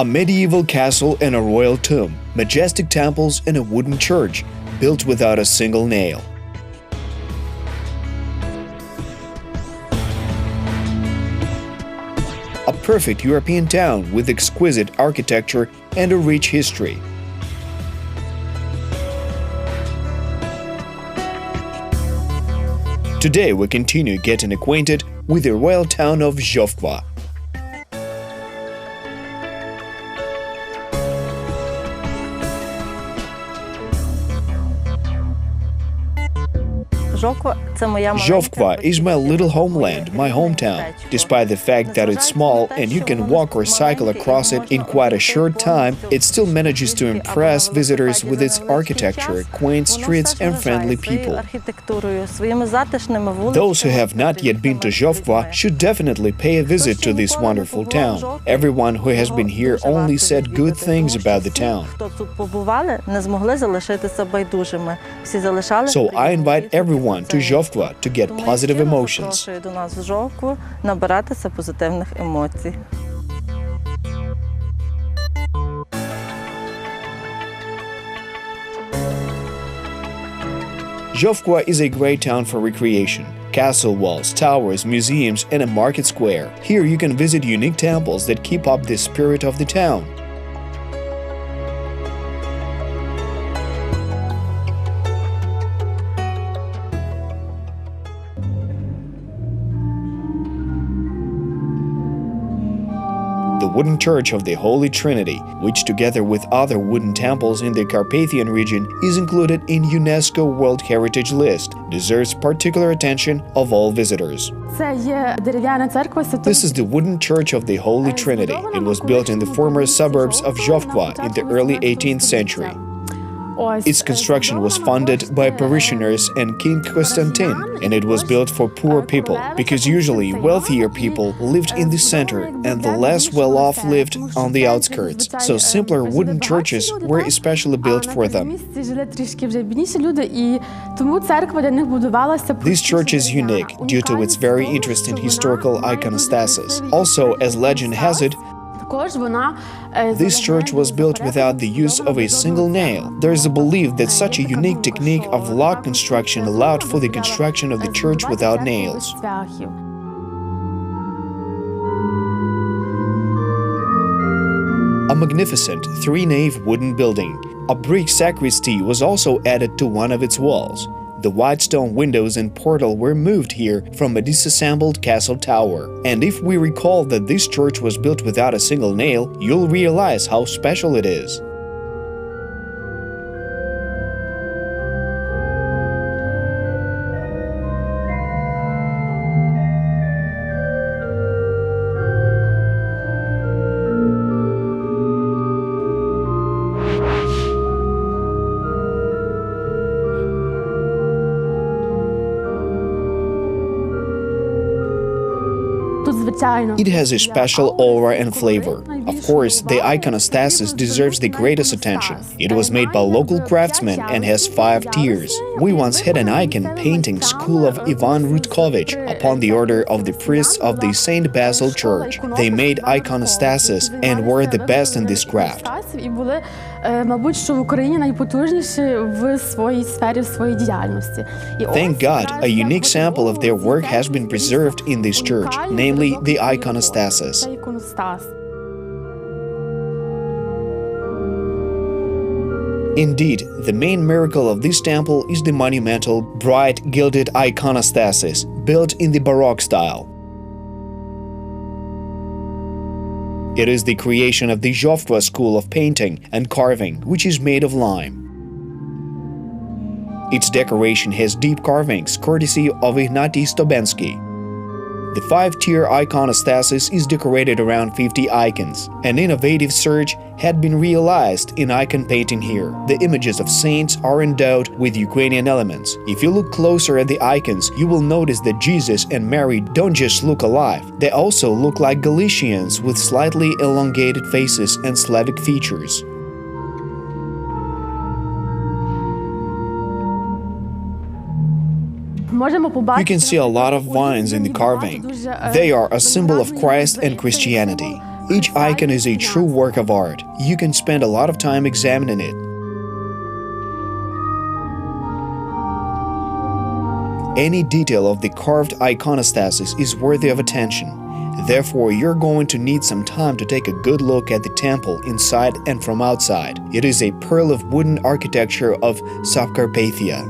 A medieval castle and a royal tomb, majestic temples and a wooden church, built without a single nail. A perfect European town with exquisite architecture and a rich history. Today we continue getting acquainted with the royal town of Zhovkva. Zhovkva is my little homeland, my hometown. Despite the fact that it's small and you can walk or cycle across it in quite a short time, it still manages to impress visitors with its architecture, quaint streets and friendly people. Those who have not yet been to Zhovkva should definitely pay a visit to this wonderful town. Everyone who has been here only said good things about the town. So I invite everyone to Zhovkva to get positive emotions. Zhovkva is a great town for recreation. Castle walls, towers, museums, and a market square. Here you can visit unique temples that keep up the spirit of the town. The wooden church of the Holy Trinity, which together with other wooden temples in the Carpathian region is included in UNESCO World Heritage List, deserves particular attention of all visitors. This is the wooden church of the Holy Trinity. It was built in the former suburbs of Zhovkva in the early 18th century. Its construction was funded by parishioners and King Constantine, and it was built for poor people, because usually wealthier people lived in the center and the less well-off lived on the outskirts, so simpler wooden churches were especially built for them. This church is unique due to its very interesting historical iconostasis. Also, as legend has it, this church was built without the use of a single nail. There is a belief that such a unique technique of lock construction allowed for the construction of the church without nails. A magnificent three-nave wooden building. A brick sacristy was also added to one of its walls. The white stone windows and portal were moved here from a disassembled castle tower. And if we recall that this church was built without a single nail, you'll realize how special it is. It has a special aura and flavor. Of course, the iconostasis deserves the greatest attention. It was made by local craftsmen and has 5 tiers. We once had an icon painting school of Ivan Rudkovich upon the order of the priests of the St. Basil Church. They made iconostasis and were the best in this craft. Thank God, a unique sample of their work has been preserved in this church, namely the iconostasis. Indeed, the main miracle of this temple is the monumental, bright, gilded iconostasis, built in the Baroque style. It is the creation of the Zhovkva school of painting and carving, which is made of lime. Its decoration has deep carvings, courtesy of Ignatiy Stobensky. The 5-tier iconostasis is decorated around 50 icons. An innovative surge had been realized in icon painting here. The images of saints are endowed with Ukrainian elements. If you look closer at the icons, you will notice that Jesus and Mary don't just look alive, they also look like Galicians with slightly elongated faces and Slavic features. You can see a lot of vines in the carving. They are a symbol of Christ and Christianity. Each icon is a true work of art. You can spend a lot of time examining it. Any detail of the carved iconostasis is worthy of attention. Therefore, you're going to need some time to take a good look at the temple inside and from outside. It is a pearl of wooden architecture of Subcarpathia.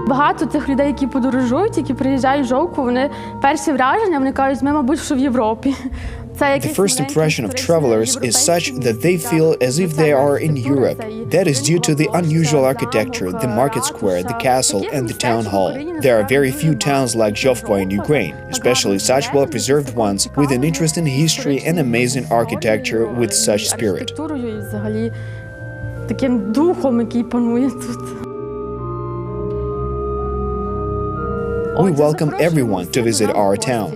Багато цих людей, які подорожують, які приїжджають в Жовкву, вони перші враження, вони кажуть, ми, мабуть, що в Європі. The first impression of travelers is such that they feel as if they are in Europe. That is due to the unusual architecture, the market square, the castle, and the town hall. There are very few towns like Zhovkva in Ukraine, especially such well-preserved ones with an interesting history and amazing architecture with such spirit. Таким духом, який панує тут. We welcome everyone to visit our town.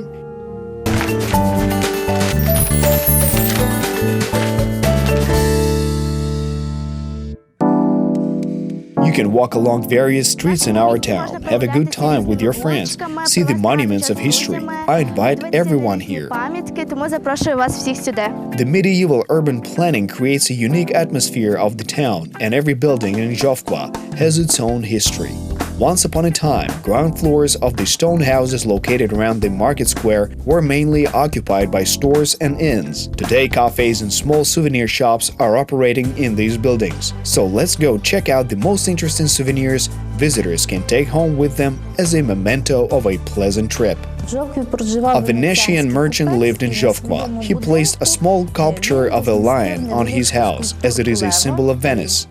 You can walk along various streets in our town, have a good time with your friends, see the monuments of history. I invite everyone here. The medieval urban planning creates a unique atmosphere of the town, and every building in Zhovkva has its own history. Once upon a time, ground floors of the stone houses located around the market square were mainly occupied by stores and inns. Today, cafes and small souvenir shops are operating in these buildings. So let's go check out the most interesting souvenirs visitors can take home with them as a memento of a pleasant trip. A Venetian merchant lived in Zhovkva. He placed a small sculpture of a lion on his house, as it is a symbol of Venice.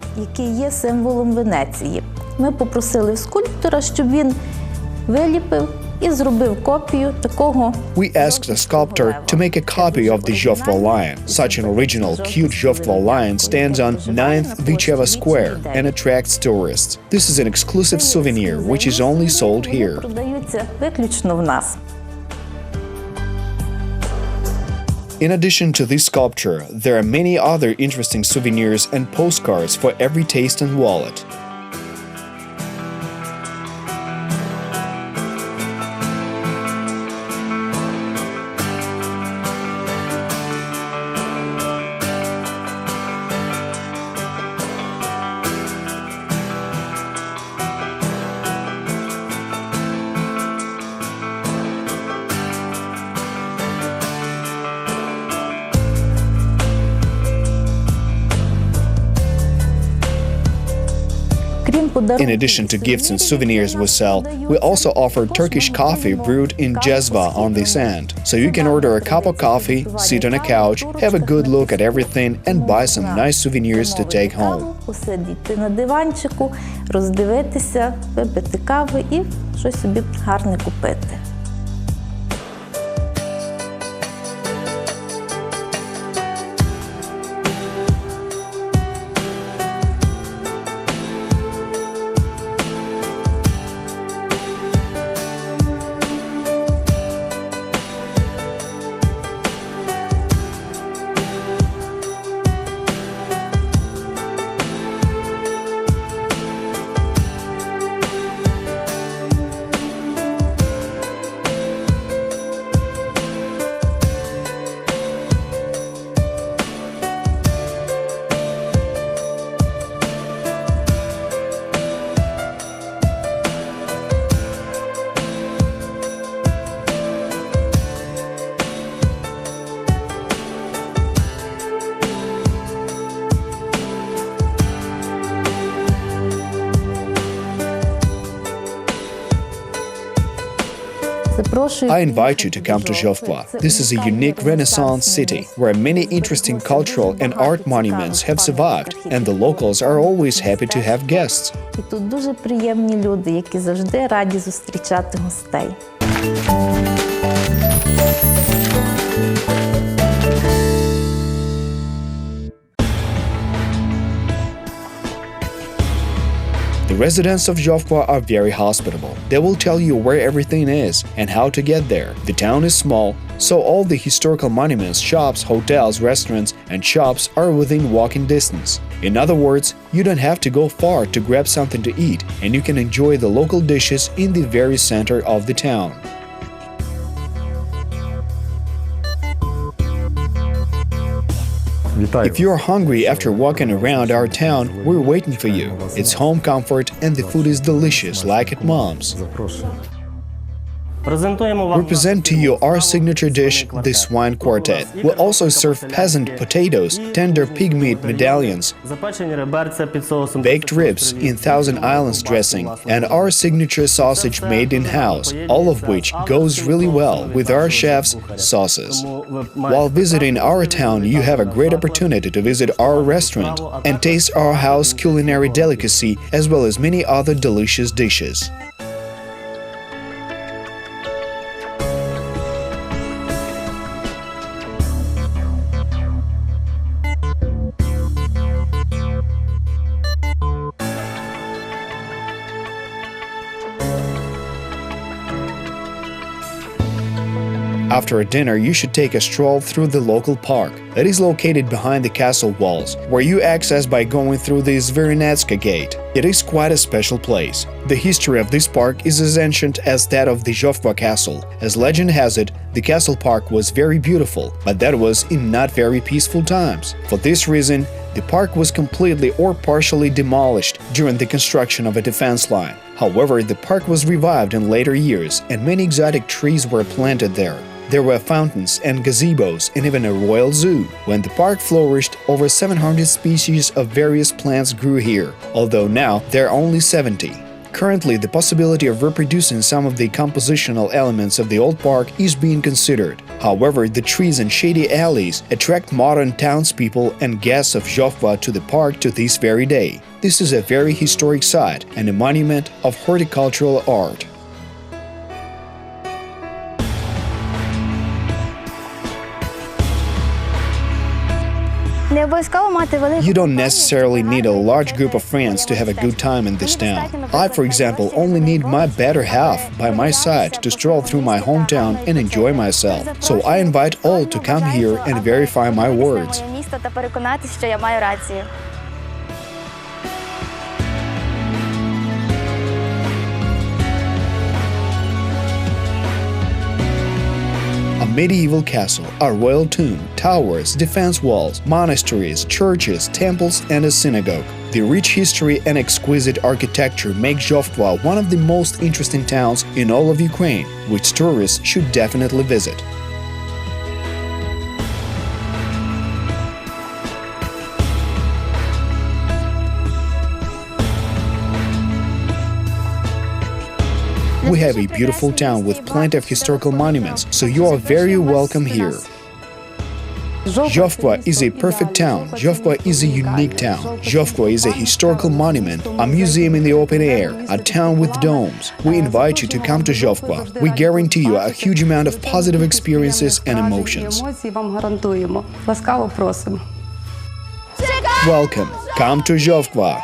Ми попросили скульптора, щоб він виліпив і зробив копію такого. We asked the sculptor to make a copy of the Zhovkva lion. Such an original, cute Zhovkva lion stands on 9th Vicheva Square and attracts tourists. This is an exclusive souvenir which is only sold here. Продаються виключно в нас. In addition to this sculpture, there are many other interesting souvenirs and postcards for every taste and wallet. In addition to gifts and souvenirs we sell, we also offer Turkish coffee brewed in Zhovkva on the sand. So you can order a cup of coffee, sit on a couch, have a good look at everything and buy some nice souvenirs to take home. Посидіти на диванчику, роздивитися, випити кави і щось собі гарне купити. I invite you to come to Zhovkva. This is a unique Renaissance city where many interesting cultural and art monuments have survived, and the locals are always happy to have guests. І тут дуже приємні люди, які завжди раді зустрічати гостей. The residents of Zhovkva are very hospitable. They will tell you where everything is and how to get there. The town is small, so all the historical monuments, shops, hotels, restaurants, and shops are within walking distance. In other words, you don't have to go far to grab something to eat, and you can enjoy the local dishes in the very center of the town. If you're hungry after walking around our town, we're waiting for you. It's home comfort and the food is delicious like at mom's. We present to you our signature dish, the swine quartet. We also serve peasant potatoes, tender pig meat medallions, baked ribs in Thousand Islands dressing, and our signature sausage made in-house, all of which goes really well with our chef's sauces. While visiting our town, you have a great opportunity to visit our restaurant and taste our house culinary delicacy as well as many other delicious dishes. After dinner, you should take a stroll through the local park. It is located behind the castle walls, where you access by going through the Zverinetska gate. It is quite a special place. The history of this park is as ancient as that of the Zhovkva castle. As legend has it, the castle park was very beautiful, but that was in not very peaceful times. For this reason, the park was completely or partially demolished during the construction of a defense line. However, the park was revived in later years, and many exotic trees were planted there. There were fountains and gazebos and even a royal zoo. When the park flourished, over 700 species of various plants grew here, although now there are only 70. Currently, the possibility of reproducing some of the compositional elements of the old park is being considered. However, the trees and shady alleys attract modern townspeople and guests of Zhovkva to the park to this very day. This is a very historic site and a monument of horticultural art. You don't necessarily need a large group of friends to have a good time in this town. I, for example, only need my better half by my side to stroll through my hometown and enjoy myself. So I invite all to come here and verify my words. A medieval castle, a royal tomb, towers, defense walls, monasteries, churches, temples, and a synagogue. The rich history and exquisite architecture make Zhovkva one of the most interesting towns in all of Ukraine, which tourists should definitely visit. We have a beautiful town with plenty of historical monuments, so you are very welcome here. Zhovkva is a perfect town. Zhovkva is a unique town. Zhovkva is a historical monument, a museum in the open air, a town with domes. We invite you to come to Zhovkva. We guarantee you a huge amount of positive experiences and emotions. Welcome. Come to Zhovkva.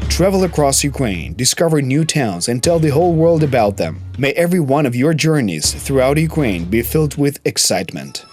Travel across Ukraine, discover new towns, and tell the whole world about them. May every one of your journeys throughout Ukraine be filled with excitement.